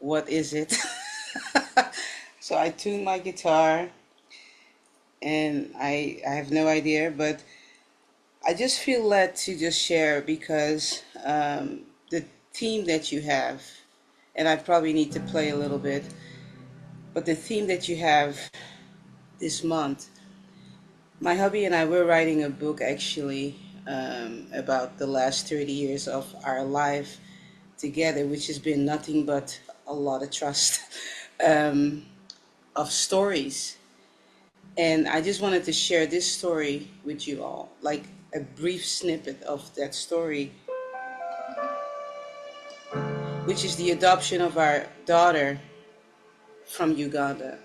what is it? So I tune my guitar and I have no idea, but I just feel led to just share because the theme that you have, and I probably need to play a little bit, but the theme that you have this month, my hubby and I were writing a book actually about the last 30 years of our life together, which has been nothing but a lot of trust um, of stories. And I just wanted to share this story with you all, like a brief snippet of that story, which is the adoption of our daughter from Uganda.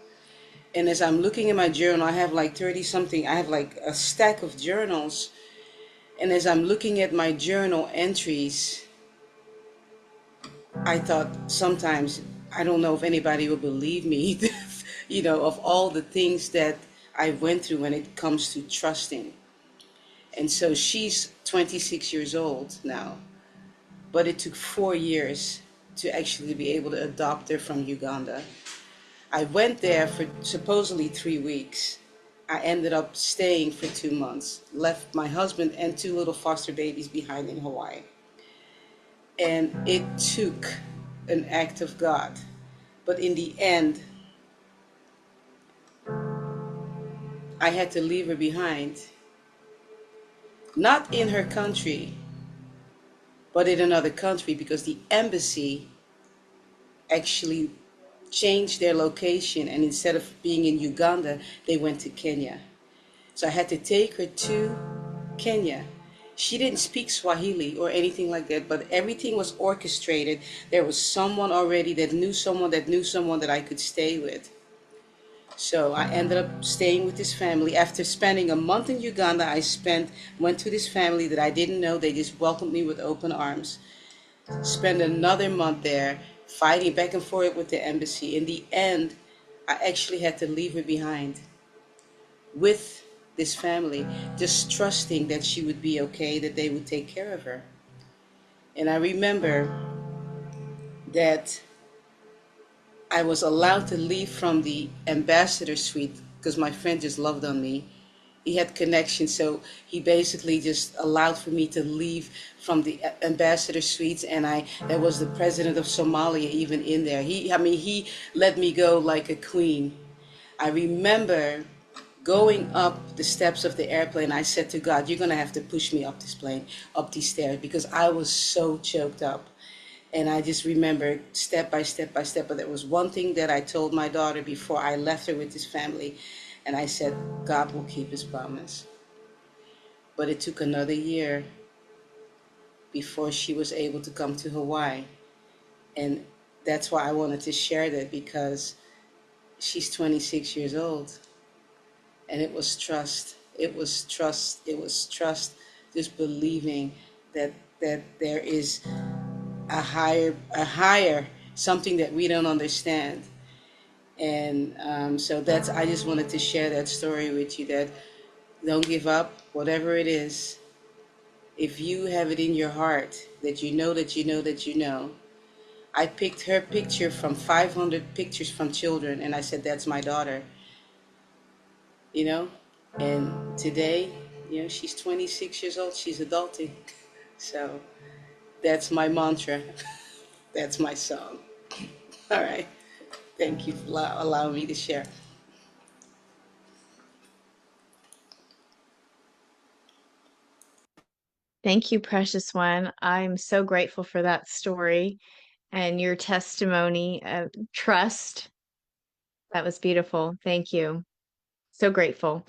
And as I'm looking at my journal, I have like 30 something, I have like a stack of journals. And as I'm looking at my journal entries, I thought sometimes, I don't know if anybody will believe me, of all the things that I went through when it comes to trusting. And so she's 26 years old now, but it took 4 years to actually be able to adopt her from Uganda. I went there for supposedly 3 weeks. I ended up staying for 2 months, left my husband and two little foster babies behind in Hawaii. And it took an act of God. But in the end, I had to leave her behind, not in her country, but in another country because the embassy actually changed their location, and instead of being in Uganda, they went to Kenya. So I had to take her to Kenya. She didn't speak Swahili or anything like that, but everything was orchestrated. There was someone already that knew someone that knew someone that I could stay with. So I ended up staying with this family. After spending a month in Uganda, went to this family that I didn't know. They just welcomed me with open arms. Spent another month there, fighting back and forth with the embassy. In the end, I actually had to leave her behind with this family, just trusting that she would be okay, that they would take care of her. And I remember that I was allowed to leave from the ambassador suite because my friend just loved on me. He had connections, so he basically just allowed for me to leave from the ambassador suites, and I there was the president of Somalia even in there. He let me go like a queen. I remember going up the steps of the airplane. I said to God, "You're gonna have to push me up this plane, up these stairs, because I was so choked up." And I just remember step by step by step. But there was one thing that I told my daughter before I left her with this family, and I said, God will keep his promise. But it took another year before she was able to come to Hawaii. And that's why I wanted to share that, because she's 26 years old. And it was trust. It was trust. It was trust. Just believing that there is a higher something that we don't understand. And so that's I just wanted to share that story with you, that don't give up, whatever it is. If you have it in your heart that you know that you know that you know. I picked her picture from 500 pictures from children, and I said, that's my daughter, you know? And today, she's 26 years old, she's adulting. So that's my mantra. That's my song. All right. Thank you for allowing me to share. Thank you, precious one. I'm so grateful for that story and your testimony of trust. That was beautiful. Thank you. So grateful.